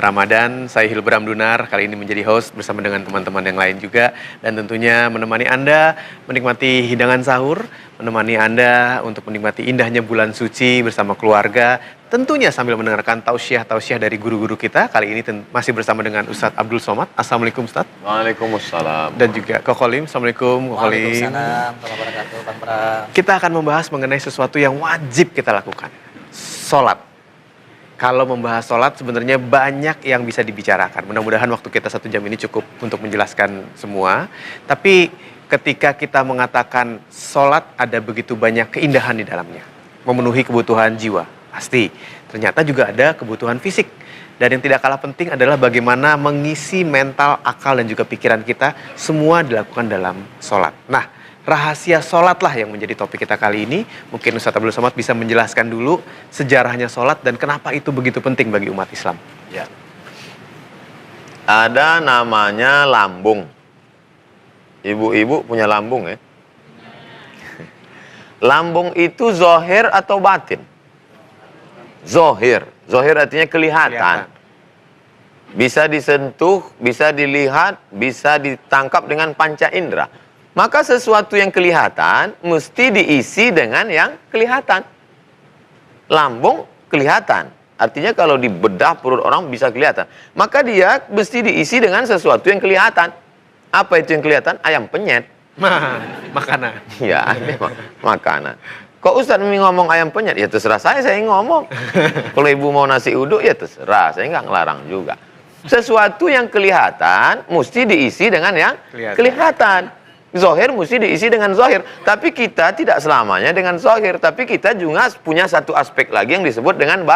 Ramadan. Saya Hilbram Dunar, kali ini menjadi host bersama dengan teman-teman yang lain juga. Dan tentunya menemani Anda menikmati hidangan sahur, menemani Anda untuk menikmati indahnya bulan suci bersama keluarga. Tentunya sambil mendengarkan tausiah-tausiah dari guru-guru kita. Kali ini masih bersama dengan Ustadz Abdul Somad. Assalamualaikum Ustadz. Waalaikumsalam. Dan juga Kok Kholim. Assalamualaikum Kok Kholim. Waalaikumsalam warahmatullahi wabarakatuh, Bang Pram. Kita akan membahas mengenai sesuatu yang wajib kita lakukan. Sholat. Kalau membahas sholat sebenarnya banyak yang bisa dibicarakan. Mudah-mudahan waktu kita 1 jam ini cukup untuk menjelaskan semua. Tapi ketika kita mengatakan sholat ada begitu banyak keindahan di dalamnya. Memenuhi kebutuhan jiwa, pasti. Ternyata juga ada kebutuhan fisik. Dan yang tidak kalah penting adalah bagaimana mengisi mental, akal, dan juga pikiran kita. Semua dilakukan dalam sholat. Nah, rahasia sholat lah yang menjadi topik kita kali ini. Mungkin Ustadz Abdul Somad bisa menjelaskan dulu sejarahnya sholat dan kenapa itu begitu penting bagi umat Islam. Ya. Ada namanya lambung. Ibu-ibu punya lambung ya. Lambung itu zohir atau batin? Zohir. Zohir artinya kelihatan. Bisa disentuh, bisa dilihat, bisa ditangkap dengan panca indera. Maka sesuatu yang kelihatan mesti diisi dengan yang kelihatan. Lambung kelihatan. Artinya kalau dibedah perut orang bisa kelihatan. Maka dia mesti diisi dengan sesuatu yang kelihatan. Apa itu yang kelihatan? Ayam penyet. Makanan. Ya, makanan. Kok Ustadz ngomong ayam penyet? Ya terserah saya ngomong. Kalau ibu mau nasi uduk ya terserah. Saya nggak ngelarang juga. Sesuatu yang kelihatan mesti diisi dengan yang kelihatan. Zohir mesti diisi dengan zohir. Tapi kita tidak selamanya dengan zohir. Tapi kita juga punya satu aspek lagi yang disebut dengan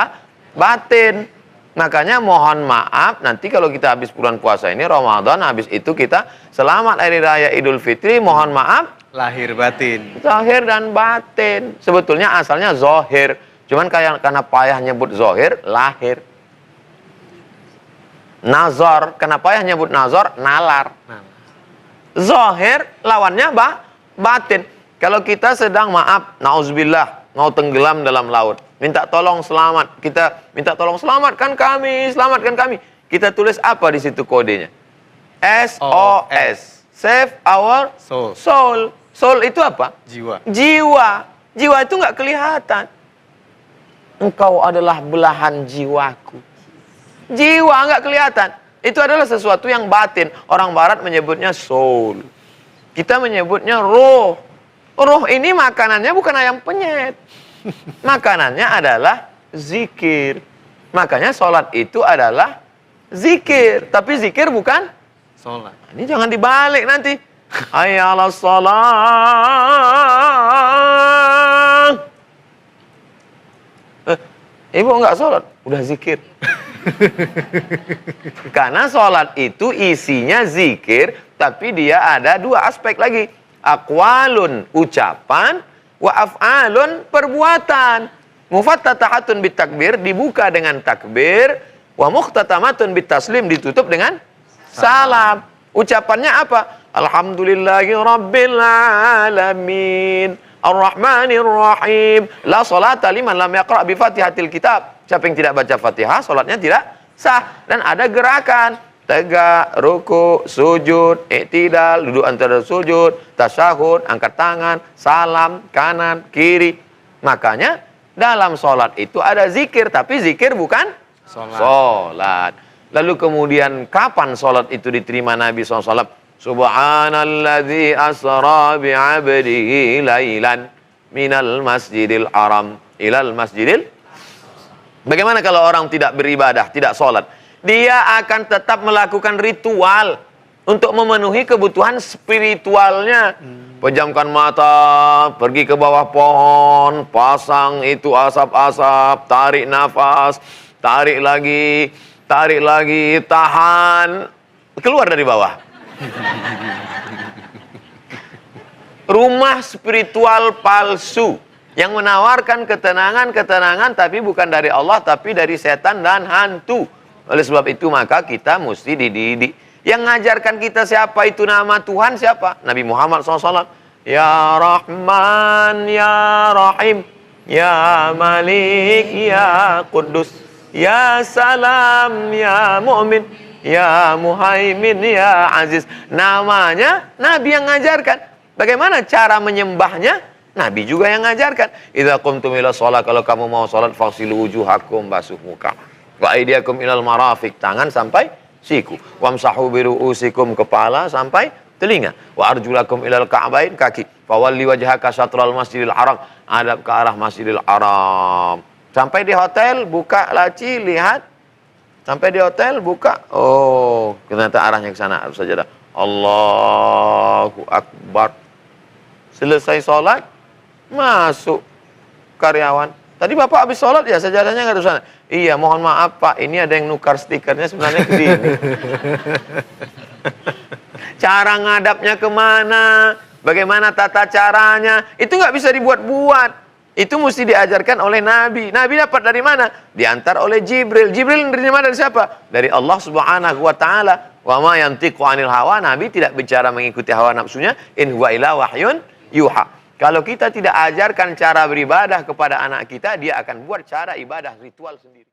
batin. Makanya mohon maaf nanti kalau kita habis bulan puasa ini, Ramadan, habis itu kita selamat Hari Raya Idul Fitri, mohon maaf. Lahir batin. Zohir dan batin. Sebetulnya asalnya zohir. Cuman karena payah nyebut zohir, lahir. Nazar. Kenapa payah nyebut nazar? Nalar. Zohir lawannya batin. Kalau kita sedang nauzubillah, mau tenggelam dalam laut, minta tolong selamat, kita minta tolong selamatkan kami. Kita tulis apa di situ kodenya? SOS. Save our soul. Soul itu apa? Jiwa. Jiwa itu nggak kelihatan. Engkau adalah belahan jiwaku. Jiwa nggak kelihatan. Itu adalah sesuatu yang batin. Orang barat menyebutnya soul. Kita menyebutnya roh. Roh ini makanannya bukan ayam penyet. Makanannya adalah zikir. Makanya sholat itu adalah zikir. Tapi zikir bukan sholat. Ini jangan dibalik nanti. Hayya 'alas shalah. Ibu nggak sholat, udah zikir. Karena sholat itu isinya zikir, tapi dia ada 2 aspek lagi. Aqwalun, ucapan, wa af'alun, perbuatan. Mufattatahatun bitakbir, dibuka dengan takbir, wa mukhtatamatun bitaslim, ditutup dengan salam. Ucapannya apa? Alhamdulillahi rabbil alamin, ar-rahmanir rahim, la salata liman lam yaqra' bi fatihatil kitab. Siapa yang tidak baca Fatihah, sholatnya tidak sah. Dan ada gerakan. Tegak, ruku, sujud, i'tidal, duduk antara sujud, tasyahud, angkat tangan, salam, kanan, kiri. Makanya dalam sholat itu ada zikir. Tapi zikir bukan sholat. Lalu kemudian kapan sholat itu diterima Nabi SAW? Subhanalladzi asra bi'abdihi laylan minal masjidil haram ilal masjidil. Bagaimana kalau orang tidak beribadah, tidak sholat? Dia akan tetap melakukan ritual untuk memenuhi kebutuhan spiritualnya. Pejamkan mata, pergi ke bawah pohon, pasang itu asap-asap, tarik nafas, tarik lagi, tahan, keluar dari bawah. Rumah spiritual palsu yang menawarkan ketenangan tapi bukan dari Allah, tapi dari setan dan hantu. Oleh sebab itu maka kita mesti dididik. Yang mengajarkan kita siapa itu nama Tuhan siapa? Nabi Muhammad SAW. Ya Rahman, Ya Rahim, Ya Malik, Ya Quddus. Ya salam, ya mu'min, ya muhaimin, ya aziz. Namanya Nabi yang ngajarkan. Bagaimana cara menyembahnya? Nabi juga yang ngajarkan. Idza qumtum ila shalah, kalau kamu mau salat, faghsilu wujuhakum, basuh muka. Wa aydiyakum ilal marafiq, tangan sampai siku. Wamsahu bi ru'usikum, kepala sampai telinga. Wa arjulakum ilal ka'bain, kaki. Fawalli wajhaka syatral masjidil haram, hadap ke arah Masjidil Haram. Sampai di hotel, buka laci, lihat. Sampai di hotel, buka. Oh, ternyata arahnya ke sana. Sajadah. Allahu Akbar. Selesai sholat, masuk karyawan. Tadi Bapak habis sholat ya, sajadahnya nggak ada sana. Iya, mohon maaf Pak, ini ada yang nukar stikernya sebenarnya ke sini. Cara ngadapnya kemana? Bagaimana tata caranya? Itu nggak bisa dibuat-buat. Itu mesti diajarkan oleh Nabi. Nabi dapat dari mana? Diantar oleh Jibril. Jibril menerima dari siapa? Dari Allah Subhanahu wa taala. Wa ma yantiqu 'anil hawa. Nabi tidak bicara mengikuti hawa nafsunya. In huwa illa wahyun yuha. Kalau kita tidak ajarkan cara beribadah kepada anak kita, dia akan buat cara ibadah ritual sendiri.